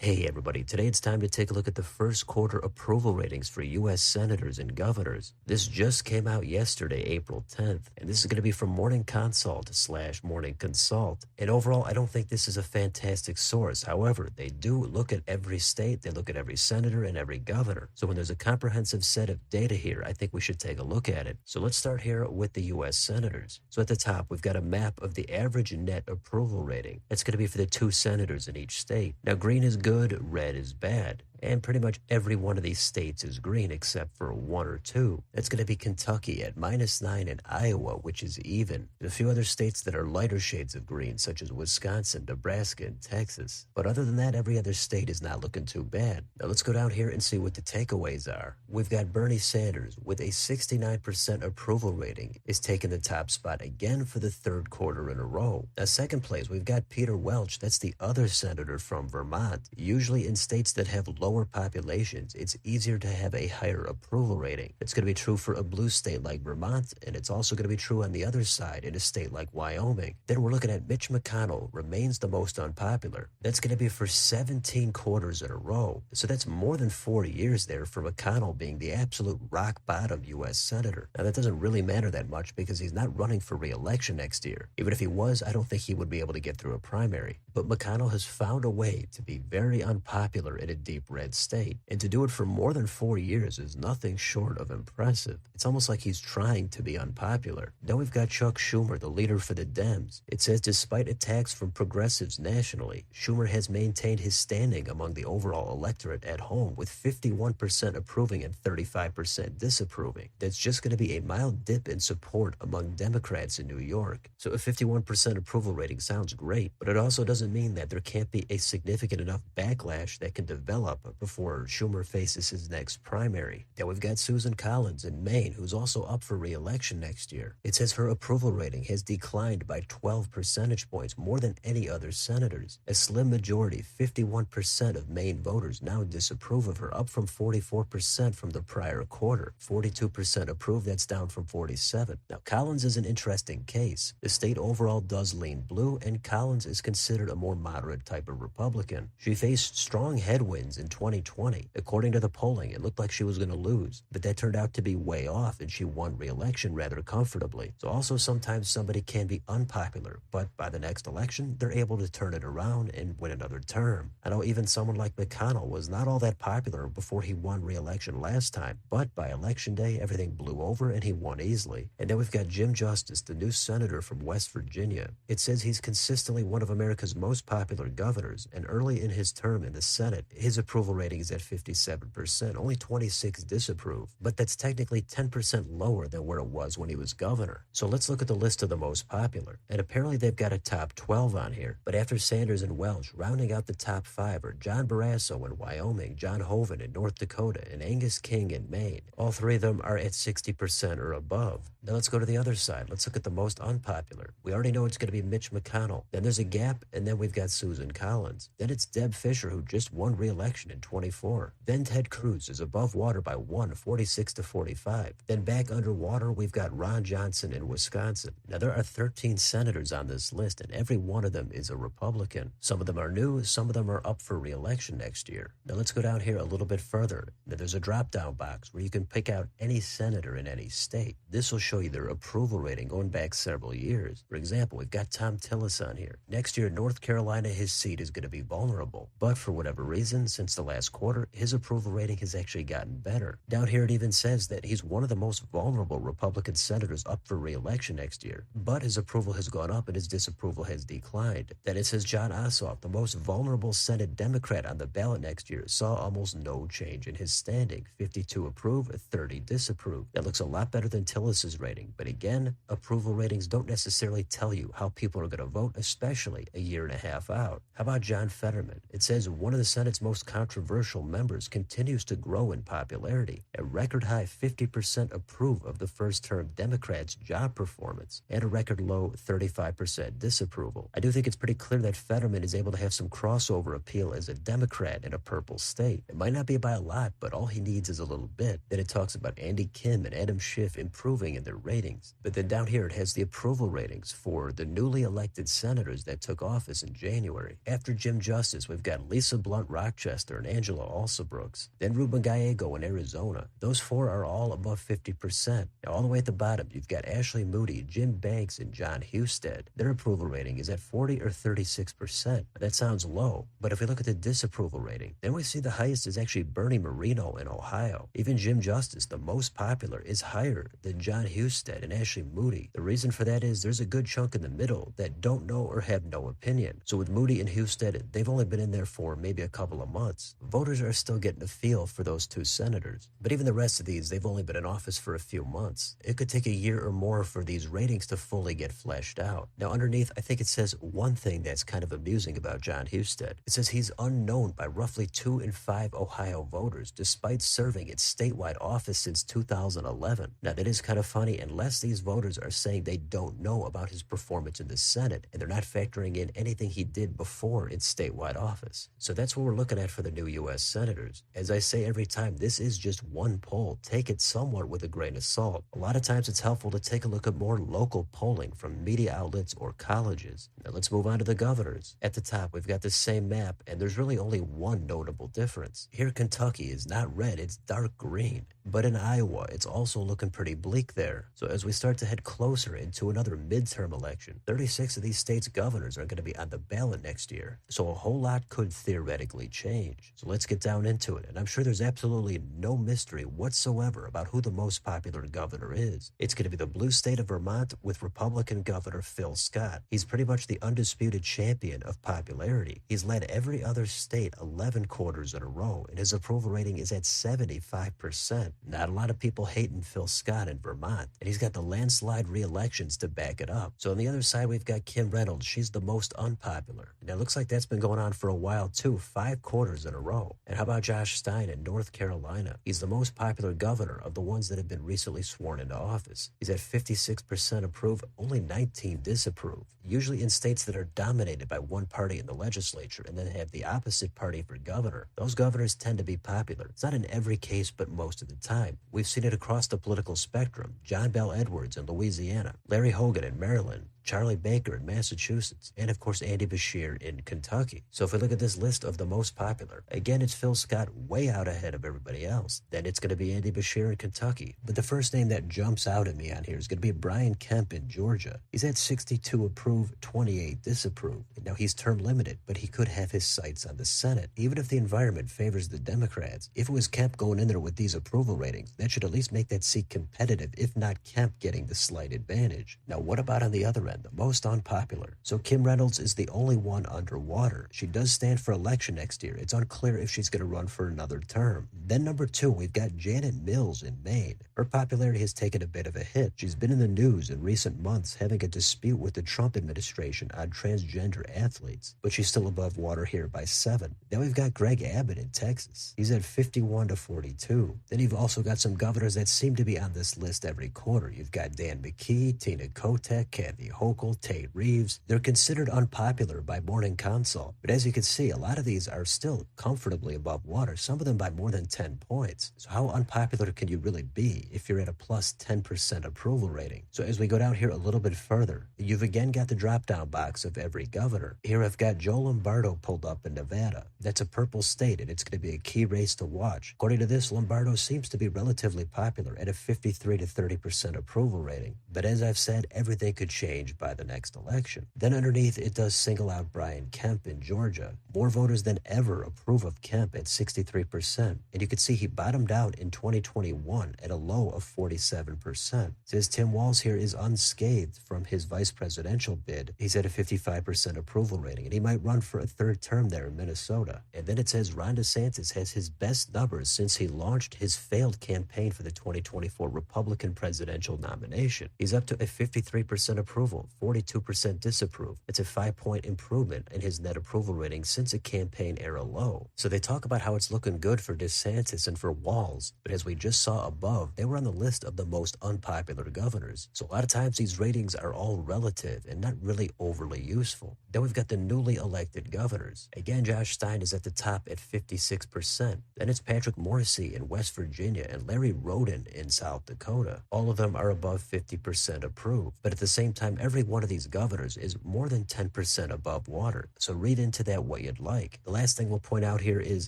Hey everybody, today it's time to take a look at the first quarter approval ratings for U.S. senators and governors. This just came out yesterday, April 10th, and this is going to be from Morning Consult slash Morning Consult. And overall, I don't think this is a fantastic source. However, they do look at every state, they look at every senator and every governor. So when there's a comprehensive set of data here, I think we should take a look at it. So let's start here with the U.S. senators. So at the top, we've got a map of the average net approval rating. That's going to be for the two senators in each state. Now, green is good, red is bad. And pretty much every one of these states is green except for one or two. That's going to be Kentucky at -9 and Iowa, which is even. There's a few other states that are lighter shades of green, such as Wisconsin, Nebraska, and Texas. But other than that, every other state is not looking too bad. Now let's go down here and see what the takeaways are. We've got Bernie Sanders with a 69% approval rating is taking the top spot again for the third quarter in a row. Now second place, we've got Peter Welch. That's the other senator from Vermont. Usually in states that have lower populations, it's easier to have a higher approval rating. It's going to be true for a blue state like Vermont, and it's also going to be true on the other side in a state like Wyoming. Then we're looking at Mitch McConnell remains the most unpopular. That's going to be for 17 quarters in a row. So that's more than 40 years there for McConnell being the absolute rock bottom U.S. senator. Now that doesn't really matter that much because he's not running for re-election next year. Even if he was, I don't think he would be able to get through a primary. But McConnell has found a way to be very unpopular in a deep red state, and to do it for more than 4 years is nothing short of impressive. It's almost like he's trying to be unpopular. Then we've got Chuck Schumer, the leader for the Dems. It says despite attacks from progressives nationally, Schumer has maintained his standing among the overall electorate at home with 51% approving and 35% disapproving. That's just going to be a mild dip in support among Democrats in New York. So a 51% approval rating sounds great, but it also doesn't mean that there can't be a significant enough backlash that can develop before Schumer faces his next primary. Then we've got Susan Collins in Maine, who's also up for re-election next year. It says her approval rating has declined by 12 percentage points, more than any other senators. A slim majority, 51% of Maine voters now disapprove of her, up from 44% from the prior quarter. 42% approve, that's down from 47. Now, Collins is an interesting case. The state overall does lean blue, and Collins is considered a more moderate type of Republican. She faced strong headwinds in 2020. According to the polling, it looked like she was going to lose, but that turned out to be way off, and she won re-election rather comfortably. So also sometimes somebody can be unpopular, but by the next election, they're able to turn it around and win another term. I know even someone like McConnell was not all that popular before he won re-election last time, but by election day, everything blew over and he won easily. And then we've got Jim Justice, the new senator from West Virginia. It says he's consistently one of America's most popular governors, and early in his term in the Senate, his approval rating is at 57%, only 26 disapprove, but that's technically 10% lower than where it was when he was governor. So let's look at the list of the most popular, and apparently they've got a top 12 on here, but after Sanders and Welch, rounding out the top 5 are John Barrasso in Wyoming, John Hoeven in North Dakota, and Angus King in Maine. All three of them are at 60% or above. Now let's go to the other side. Let's look at the most unpopular. We already know it's going to be Mitch McConnell. Then there's a gap, and then we've got Susan Collins. Then it's Deb Fischer, who just won re-election in 24. Then Ted Cruz is above water by 46 to 45. Then back underwater, we've got Ron Johnson in Wisconsin. Now there are 13 senators on this list, and every one of them is a Republican. Some of them are new, some of them are up for re-election next year. Now let's go down here a little bit further. Now there's a drop-down box where you can pick out any senator in any state. This will show you their approval rating going back several years. For example, we've got Tom Tillis on here. Next year, North Carolina, his seat is going to be vulnerable. But for whatever reason, since the last quarter, his approval rating has actually gotten better. Down here, it even says that he's one of the most vulnerable Republican senators up for re-election next year. But his approval has gone up and his disapproval has declined. Then it says John Ossoff, the most vulnerable Senate Democrat on the ballot next year, saw almost no change in his standing. 52 approve, 30 disapprove. That looks a lot better than Tillis's rating. But again, approval ratings don't necessarily tell you how people are going to vote, especially a year and a half out. How about John Fetterman? It says one of the Senate's most controversial members continues to grow in popularity. A record high 50% approve of the first-term Democrats' job performance and a record low 35% disapproval. I do think it's pretty clear that Fetterman is able to have some crossover appeal as a Democrat in a purple state. It might not be by a lot, but all he needs is a little bit. Then it talks about Andy Kim and Adam Schiff improving in their ratings. But then down here it has the approval ratings for the newly elected senators that took office in January. After Jim Justice, we've got Lisa Blunt Rochester and Angela Alsobrooks. Then Ruben Gallego in Arizona. Those four are all above 50%. Now all the way at the bottom, you've got Ashley Moody, Jim Banks, and John Husted. Their approval rating is at 40 or 36%. That sounds low, but if we look at the disapproval rating, then we see the highest is actually Bernie Moreno in Ohio. Even Jim Justice, the most popular, is higher than John Husted and Ashley Moody. The reason for that is there's a good chunk in the middle that don't know or have no opinion. So with Moody and Husted, they've only been in there for maybe a couple of months. Voters are still getting a feel for those two senators. But even the rest of these, they've only been in office for a few months. It could take a year or more for these ratings to fully get fleshed out. Now underneath, I think it says one thing that's kind of amusing about John Husted. It says he's unknown by roughly 2 in 5 Ohio voters, despite serving in statewide office since 2011. Now that is kind of funny unless these voters are saying they don't know about his performance in the Senate and they're not factoring in anything he did before in statewide office. So that's what we're looking at for the new U.S. senators. As I say every time, this is just one poll. Take it somewhat with a grain of salt. A lot of times it's helpful to take a look at more local polling from media outlets or colleges. Now let's move on to the governors. At the top, we've got the same map, and there's really only one notable difference. Here, Kentucky is not red, it's dark green. But in Iowa, it's also looking pretty bleak there. So as we start to head closer into another midterm election, 36 of these states' governors are going to be on the ballot next year. So a whole lot could theoretically change. So let's get down into it. And I'm sure there's absolutely no mystery whatsoever about who the most popular governor is. It's going to be the blue state of Vermont with Republican Governor Phil Scott. He's pretty much the undisputed champion of popularity. He's led every other state 11 quarters in a row, and his approval rating is at 75%. Not a lot of people hating Phil Scott in Vermont, and he's got the landslide re-elections to back it up. So on the other side, we've got Kim Reynolds. She's the most unpopular. Now, it looks like that's been going on for a while, too, 5 quarters in a row. And how about Josh Stein in North Carolina? He's the most popular governor of the ones that have been recently sworn into office. He's at 56% approve, only 19 disapprove. Usually in states that are dominated by one party in the legislature and then have the opposite party for governor, those governors tend to be popular. It's not in every case, but most of the time. We've seen it across the political spectrum. John Bel Edwards in Louisiana, Larry Hogan in Maryland, Charlie Baker in Massachusetts, and of course Andy Beshear in Kentucky. So if we look at this list of the most popular, again it's Phil Scott way out ahead of everybody else. Then it's going to be Andy Beshear in Kentucky. But the first name that jumps out at me on here is going to be Brian Kemp in Georgia. He's at 62 approve, 28 disapprove. Now he's term limited, but he could have his sights on the Senate. Even if the environment favors the Democrats, if it was Kemp going in there with these approval ratings, that should at least make that seat competitive, if not Kemp getting the slight advantage. Now what about on the other end? The most unpopular. So Kim Reynolds is the only one underwater. She does stand for election next year. It's unclear if she's going to run for another term. Then number 2, we've got Janet Mills in Maine. Her popularity has taken a bit of a hit. She's been in the news in recent months having a dispute with the Trump administration on transgender athletes, but she's still above water here by 7. Then we've got Greg Abbott in Texas. He's at 51 to 42. Then you've also got some governors that seem to be on this list every quarter. You've got Dan McKee, Tina Kotek, Kathy Hochul, Tate Reeves. They're considered unpopular by Morning Consult, but as you can see, a lot of these are still comfortably above water, some of them by more than 10 points. So how unpopular can you really be if you're at a plus 10% approval rating? So as we go down here a little bit further, you've again got the drop-down box of every governor. Here I've got Joe Lombardo pulled up in Nevada. That's a purple state, and it's going to be a key race to watch. According to this, Lombardo seems to be relatively popular at a 53 to 30% approval rating. But as I've said, everything could change by the next election. Then underneath, it does single out Brian Kemp in Georgia. More voters than ever approve of Kemp at 63%. And you can see he bottomed out in 2021 at a low of 47%. Says Tim Walz here is unscathed from his vice presidential bid. He's at a 55% approval rating, and he might run for a 3rd term there in Minnesota. And then it says Ron DeSantis has his best numbers since he launched his failed campaign for the 2024 Republican presidential nomination. He's up to a 53% approval approval, 42% disapprove. It's a 5-point improvement in his net approval rating since a campaign era low. So they talk about how it's looking good for DeSantis and for Walz, but as we just saw above, they were on the list of the most unpopular governors. So a lot of times these ratings are all relative and not really overly useful. Then we've got the newly elected governors. Again, Josh Stein is at the top at 56%. Then it's Patrick Morrisey in West Virginia and Larry Roden in South Dakota. All of them are above 50% approved. But at the same time, every one of these governors is more than 10% above water. So read into that what you'd like. The last thing we'll point out here is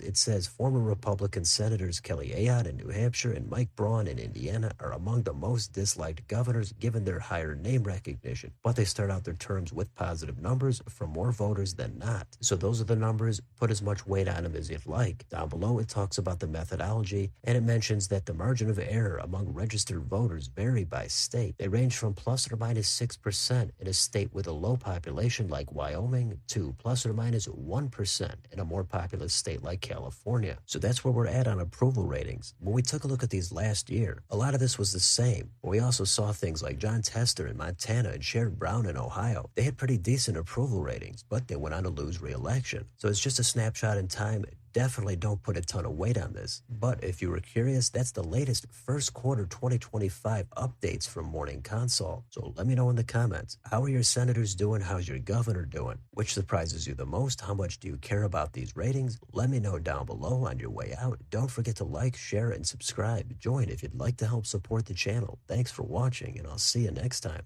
it says former Republican Senators Kelly Ayotte in New Hampshire and Mike Braun in Indiana are among the most disliked governors given their higher name recognition. But they start out their terms with positive numbers for more voters than not. So those are the numbers. Put as much weight on them as you'd like. Down below, it talks about the methodology, and it mentions that the margin of error among registered voters vary by state. They range from plus or minus 6% in a state with a low population like Wyoming to plus or minus 1% in a more populous state like California. So that's where we're at on approval ratings. When we took a look at these last year, a lot of this was the same. But we also saw things like John Tester in Montana and Sherrod Brown in Ohio. They had pretty decent approval ratings, but they went on to lose re-election. So it's just a snapshot in time. Definitely don't put a ton of weight on this. But if you were curious, that's the latest first quarter 2025 updates from Morning Consult. So let me know in the comments. How are your senators doing? How's your governor doing? Which surprises you the most? How much do you care about these ratings? Let me know down below on your way out. Don't forget to like, share, and subscribe. Join if you'd like to help support the channel. Thanks for watching, and I'll see you next time.